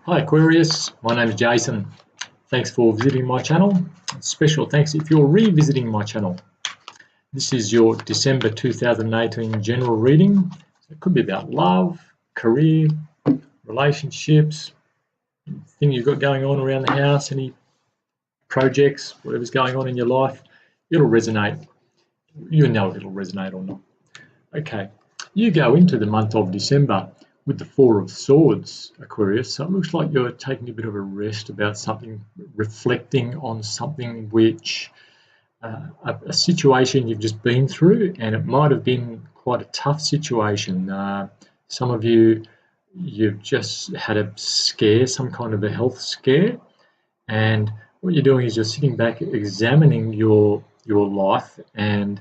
Hi Aquarius, my name is Jason. Thanks for visiting my channel. Special thanks if you're revisiting my channel. This is your December 2018 general reading. It could be about love, career, relationships, anything you've got going on around the house, any projects, whatever's going on in your life. It'll resonate. You know it'll resonate or not. Okay, you go into the month of December with the Four of Swords, Aquarius. So it looks like you're taking a bit of a rest about something, reflecting on something which, a situation you've just been through, and it might have been quite a tough situation. Some of you've just had a scare, some kind of a health scare, and what you're doing is you're sitting back examining your life and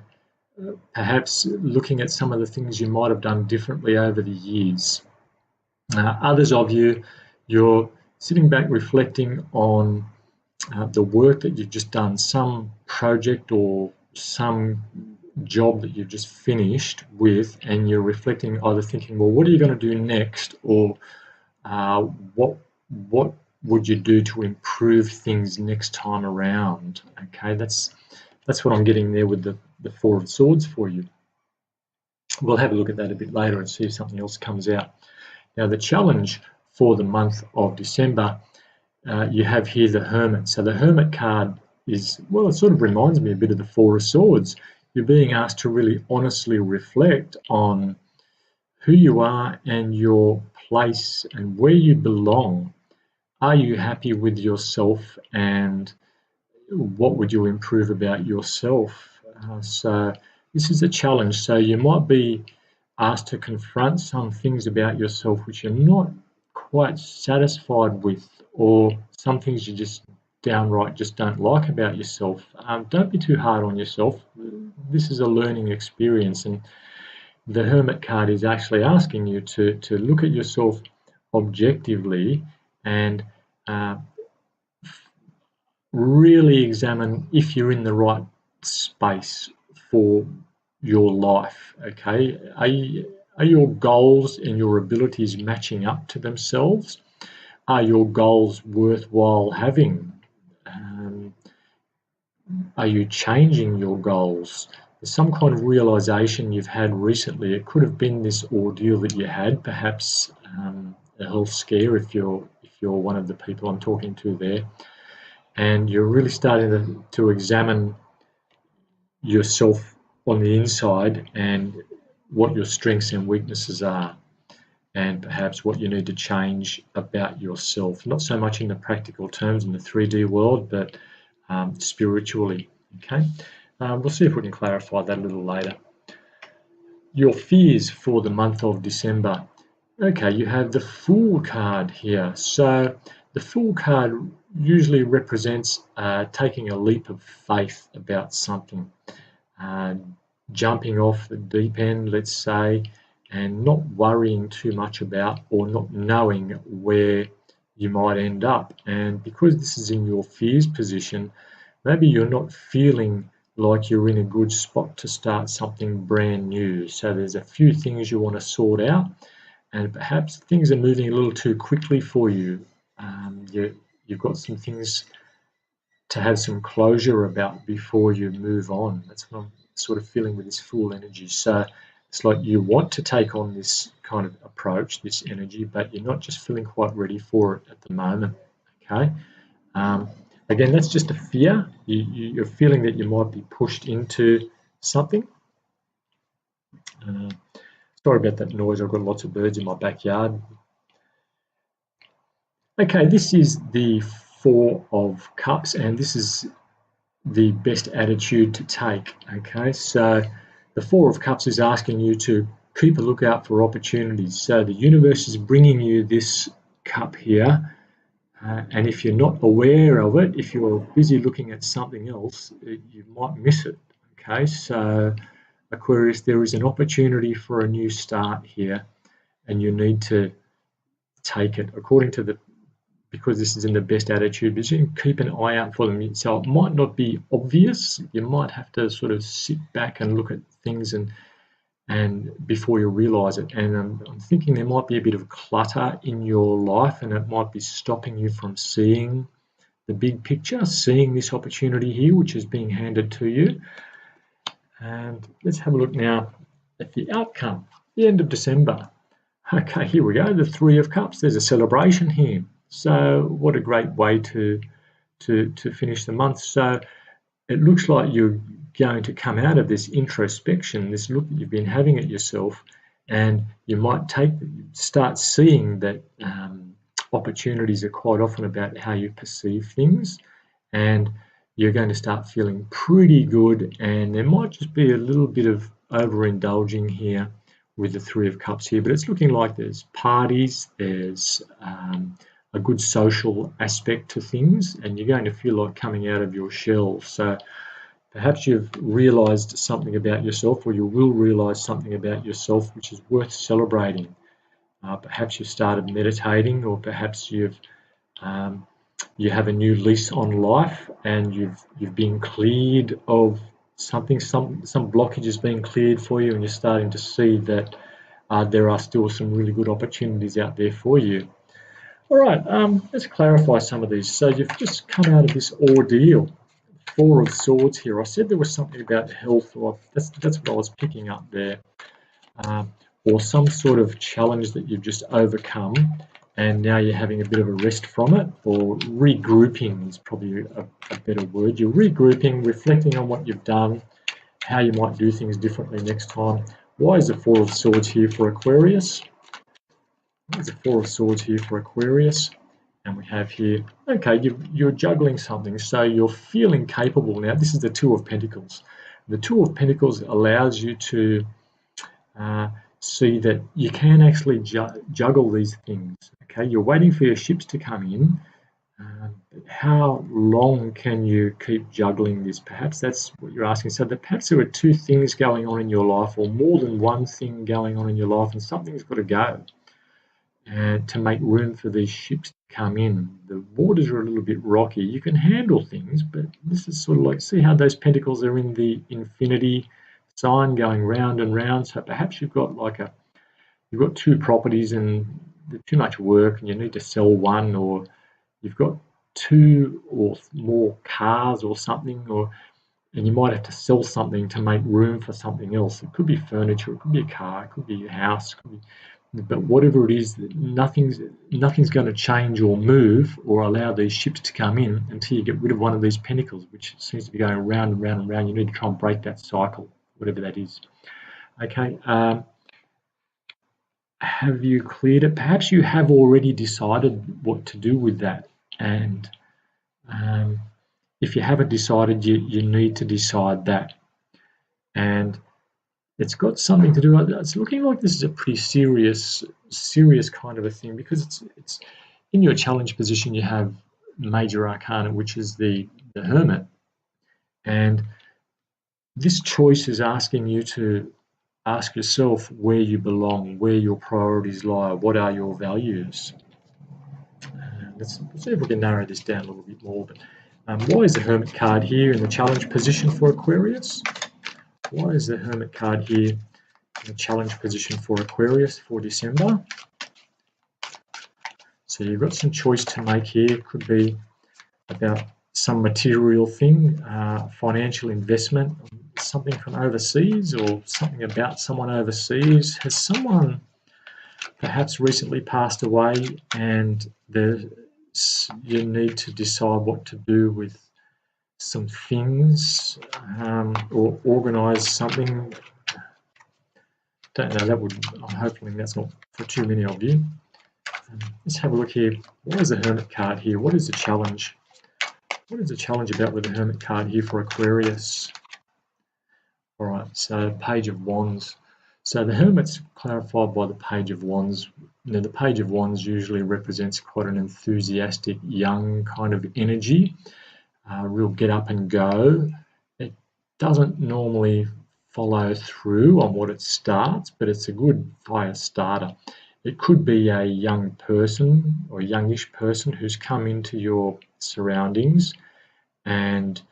perhaps looking at some of the things you might have done differently over the years. Others of you're sitting back reflecting on the work that you've just done, some project or some job that you've just finished with, and you're reflecting, either thinking, well, what are you going to do next, or what would you do to improve things next time around? Okay, that's what I'm getting there with the Four of Swords for you. We'll have a look at that a bit later and see if something else comes out. Now, the challenge for the month of December, you have here the Hermit. So the Hermit card is, well, it sort of reminds me a bit of the Four of Swords. You're being asked to really honestly reflect on who you are and your place and where you belong. Are you happy with yourself, and what would you improve about yourself? So this is a challenge. So you might be asked to confront some things about yourself which you're not quite satisfied with, or some things you just downright just don't like about yourself. Don't be too hard on yourself. This is a learning experience, and the Hermit card is actually asking you to look at yourself objectively and really examine if you're in the right space for your life. Okay, are your goals and your abilities matching up to themselves? Are your goals worthwhile having? Are you changing your goals? There's some kind of realization you've had recently. It could have been this ordeal that you had, perhaps a health scare if you're one of the people I'm talking to there, and you're really starting to examine yourself on the inside and what your strengths and weaknesses are, and perhaps what you need to change about yourself, not so much in the practical terms in the 3D world, but spiritually. Okay, we'll see if we can clarify that a little later. Your fears for the month of December. Okay, you have the Fool card here. So the Fool card usually represents taking a leap of faith about something, jumping off the deep end, let's say, and not worrying too much about, or not knowing where you might end up. And because this is in your fears position, maybe you're not feeling like you're in a good spot to start something brand new. So there's a few things you want to sort out, and perhaps things are moving a little too quickly for you. You've got some things to have some closure about before you move on. That's what I'm sort of feeling with this Fool energy. So it's like you want to take on this kind of approach, this energy, but you're not just feeling quite ready for it at the moment. Okay. Again, that's just a fear. You're feeling that you might be pushed into something. Sorry about that noise. I've got lots of birds in my backyard. Okay, this is the Four of Cups, and this is the best attitude to take. Okay, so the Four of Cups is asking you to keep a lookout for opportunities. So the universe is bringing you this cup here, and if you're not aware of it, if you're busy looking at something else, you might miss it. Okay, so Aquarius, there is an opportunity for a new start here, and you need to take it according to because this is in the best attitude position. Keep an eye out for them. So it might not be obvious. You might have to sort of sit back and look at things and and before you realize it. And I'm thinking there might be a bit of clutter in your life, and it might be stopping you from seeing the big picture, seeing this opportunity here, which is being handed to you. And let's have a look now at the outcome, the end of December. Okay, here we go, the Three of Cups. There's a celebration here. So what a great way to finish the month. So it looks like you're going to come out of this introspection, this look that you've been having at yourself, and you might start seeing that opportunities are quite often about how you perceive things, and you're going to start feeling pretty good. And there might just be a little bit of overindulging here with the Three of Cups here, but it's looking like there's parties, there's a good social aspect to things, and you're going to feel like coming out of your shell. So perhaps you've realized something about yourself, or you will realize something about yourself which is worth celebrating. Perhaps you've started meditating, or perhaps you have a new lease on life, and you've been cleared of something, some blockage has been cleared for you, and you're starting to see that there are still some really good opportunities out there for you. All right, let's clarify some of these. So you've just come out of this ordeal, Four of Swords here. I said there was something about health, or that's what I was picking up there, or some sort of challenge that you've just overcome, and now you're having a bit of a rest from it, or regrouping is probably a better word. You're regrouping, reflecting on what you've done, how you might do things differently next time. Why is the Four of Swords here for Aquarius? There's a Four of Swords here for Aquarius, and we have here, okay, you're juggling something, so you're feeling capable now. This is the Two of Pentacles. The Two of Pentacles allows you to see that you can actually juggle these things. Okay, you're waiting for your ships to come in. How long can you keep juggling this? Perhaps that's what you're asking. So that perhaps there are two things going on in your life, or more than one thing going on in your life, and something's got to go. And to make room for these ships to come in. The waters are a little bit rocky. You can handle things, but this is sort of like, see how those pentacles are in the infinity sign going round and round. So perhaps you've got two properties and there's too much work and you need to sell one, or you've got two or more cars or something, and you might have to sell something to make room for something else. It could be furniture, it could be a car, it could be a house, it could be, but whatever it is, nothing's going to change or move or allow these ships to come in until you get rid of one of these pentacles, which seems to be going round and round and round. You need to try and break that cycle, whatever that is. Okay, have you cleared it? Perhaps you have already decided what to do with that, and if you haven't decided, you need to decide that. And it's got something to do with it. It's looking like this is a pretty serious kind of a thing, because it's in your challenge position. You have major arcana, which is the Hermit, and this choice is asking you to ask yourself where you belong, where your priorities lie, what are your values. Let's see if we can narrow this down a little bit more. But why is the Hermit card here in the challenge position for Aquarius? Why is the Hermit card here in the challenge position for Aquarius for December? So you've got some choice to make here. It could be about some material thing, financial investment, something from overseas, or something about someone overseas. Has someone perhaps recently passed away, and you need to decide what to do with some things, or organise something. Don't know, I'm hoping that's not for too many of you. Let's have a look here. What is the Hermit card here? What is the challenge? What is the challenge about with the Hermit card here for Aquarius? All right, so Page of Wands. So the Hermit's clarified by the Page of Wands. Now, the Page of Wands usually represents quite an enthusiastic, young kind of energy, real get up and go. It doesn't normally follow through on what it starts, but it's a good fire starter. It could be a young person or a youngish person who's come into your surroundings, and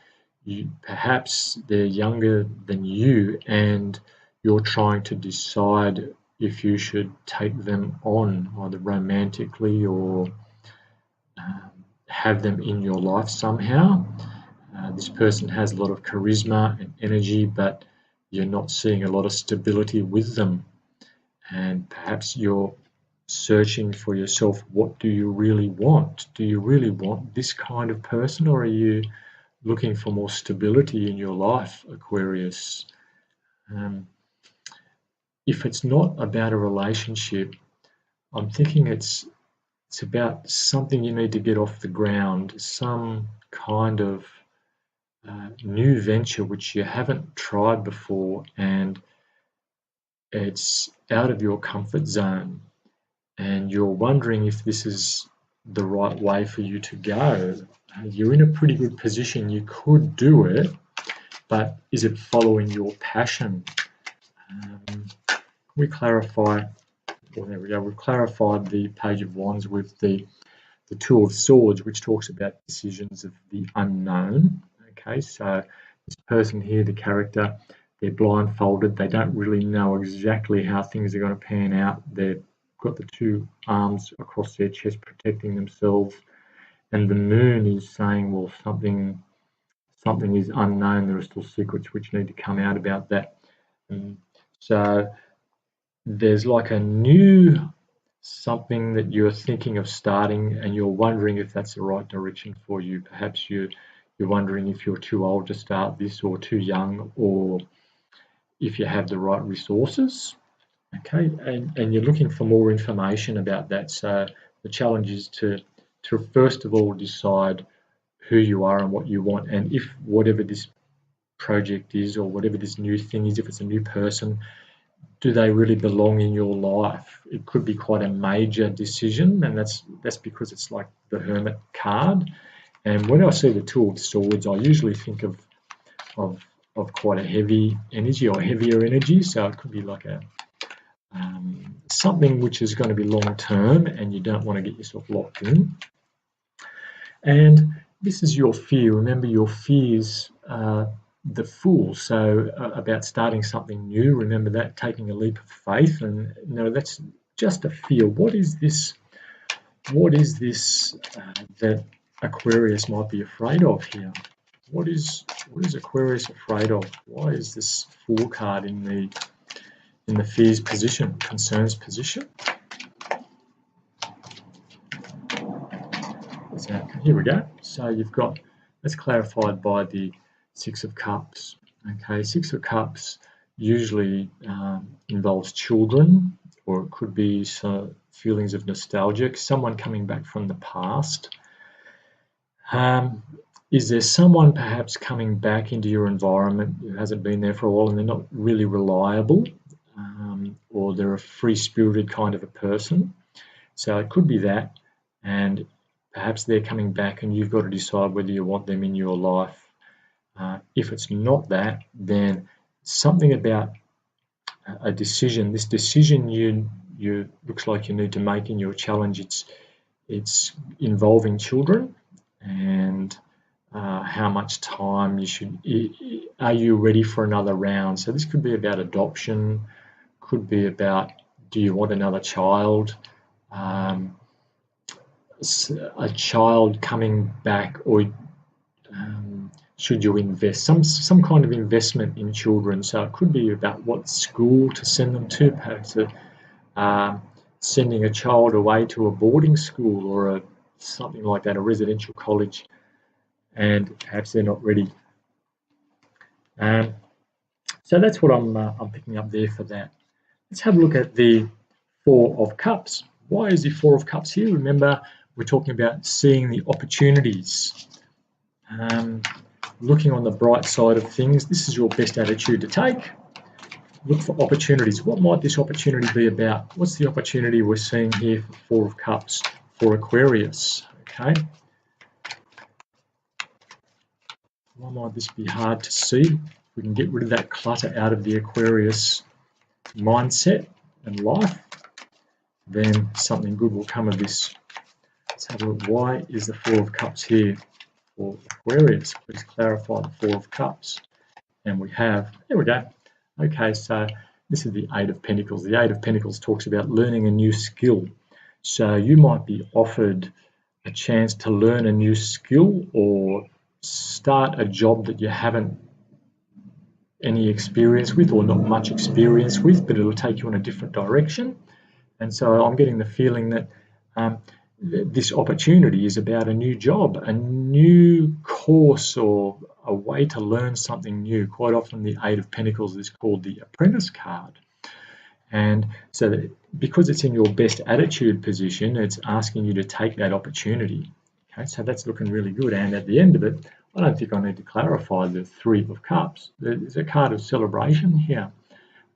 perhaps they're younger than you, and you're trying to decide if you should take them on, either romantically or have them in your life somehow. This person has a lot of charisma and energy, but you're not seeing a lot of stability with them. And perhaps you're searching for yourself, what do you really want? Do you really want this kind of person, or are you looking for more stability in your life, Aquarius? If it's not about a relationship, I'm thinking it's about something you need to get off the ground, some kind of new venture which you haven't tried before, and it's out of your comfort zone, and you're wondering if this is the right way for you to go. You're in a pretty good position. You could do it, but is it following your passion? We clarify. Well, there we go. We've clarified the Page of Wands with the Two of Swords, which talks about decisions of the unknown. Okay, so this person here, the character, they're blindfolded. They don't really know exactly how things are going to pan out. They've got the two arms across their chest protecting themselves, and the moon is saying, well, something is unknown. There are still secrets which need to come out about that. And so there's like a new something that you're thinking of starting, and you're wondering if that's the right direction for you. Perhaps you're wondering if you're too old to start this, or too young, or if you have the right resources. Okay, and you're looking for more information about that. So the challenge is to first of all decide who you are and what you want, and if whatever this project is, or whatever this new thing is, if it's a new person, do they really belong in your life? It could be quite a major decision, and that's because it's like the Hermit card. And when I see the Two of Swords, I usually think of quite a heavy energy, or heavier energy. So it could be like a something which is going to be long term, and you don't want to get yourself locked in. And this is your fear. Remember, your fears the Fool, so about starting something new. Remember that, taking a leap of faith, and that's just a fear. What is this that Aquarius might be afraid of here? What is Aquarius afraid of? Why is this Fool card in the fears position, concerns position? So here we go. So you've got, that's clarified by the Six of Cups. Okay, Six of Cups usually involves children, or it could be some feelings of nostalgia, someone coming back from the past. Is there someone perhaps coming back into your environment who hasn't been there for a while, and they're not really reliable, or they're a free-spirited kind of a person? So it could be that, and perhaps they're coming back and you've got to decide whether you want them in your life. If it's not that, then something about a decision. This decision you looks like you need to make in your challenge. It's involving children, and how much time you should. Are you ready for another round? So this could be about adoption. Could be about, do you want another child? A child coming back, or should you invest some kind of investment in children? So it could be about what school to send them to, perhaps sending a child away to a boarding school, or something like that, a residential college, and perhaps they're not ready. So that's what I'm picking up there for that. Let's have a look at the Four of Cups. Why is the Four of Cups here? Remember, we're talking about seeing the opportunities. Looking on the bright side of things. This is your best attitude to take. Look for opportunities. What might this opportunity be about? What's the opportunity we're seeing here for Four of Cups for Aquarius? Okay. Why might this be hard to see? If we can get rid of that clutter out of the Aquarius mindset and life, then something good will come of this. Let's have a look. Why is the Four of Cups here for Aquarius? Please clarify the Four of Cups. And we have, there we go. Okay, so this is the Eight of Pentacles. The Eight of Pentacles talks about learning a new skill. So you might be offered a chance to learn a new skill or start a job that you haven't any experience with or not much experience with, but it'll take you in a different direction. And so I'm getting the feeling that this opportunity is about a new job, a new course, or a way to learn something new. Quite often the Eight of Pentacles is called the Apprentice card. And so that because it's in your best attitude position, it's asking you to take that opportunity. Okay, so that's looking really good. And at the end of it, I don't think I need to clarify the Three of Cups. There's a card of celebration here.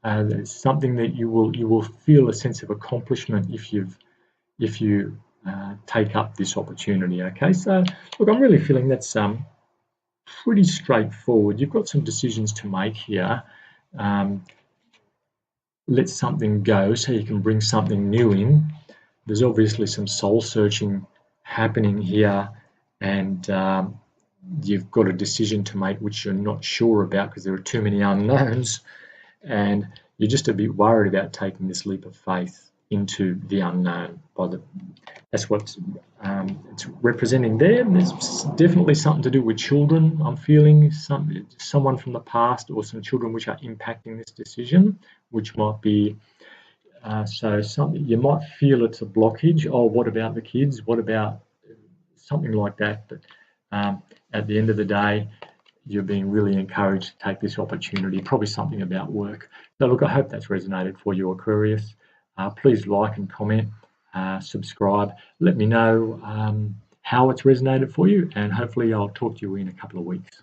There's something that you will feel a sense of accomplishment if you take up this opportunity. Okay, so look, I'm really feeling that's pretty straightforward. You've got some decisions to make here. Let something go so you can bring something new in. There's obviously some soul searching happening here, and you've got a decision to make which you're not sure about because there are too many unknowns, and you're just a bit worried about taking this leap of faith into the unknown. That's what it's representing there. And there's definitely something to do with children. I'm feeling someone from the past or some children which are impacting this decision, which might be so something you might feel it's a blockage. Oh, what about the kids? What about something like that? But at the end of the day, you're being really encouraged to take this opportunity, probably something about work. So look, I hope that's resonated for you, Aquarius. Please like and comment, subscribe. Let me know how it's resonated for you, and hopefully I'll talk to you in a couple of weeks.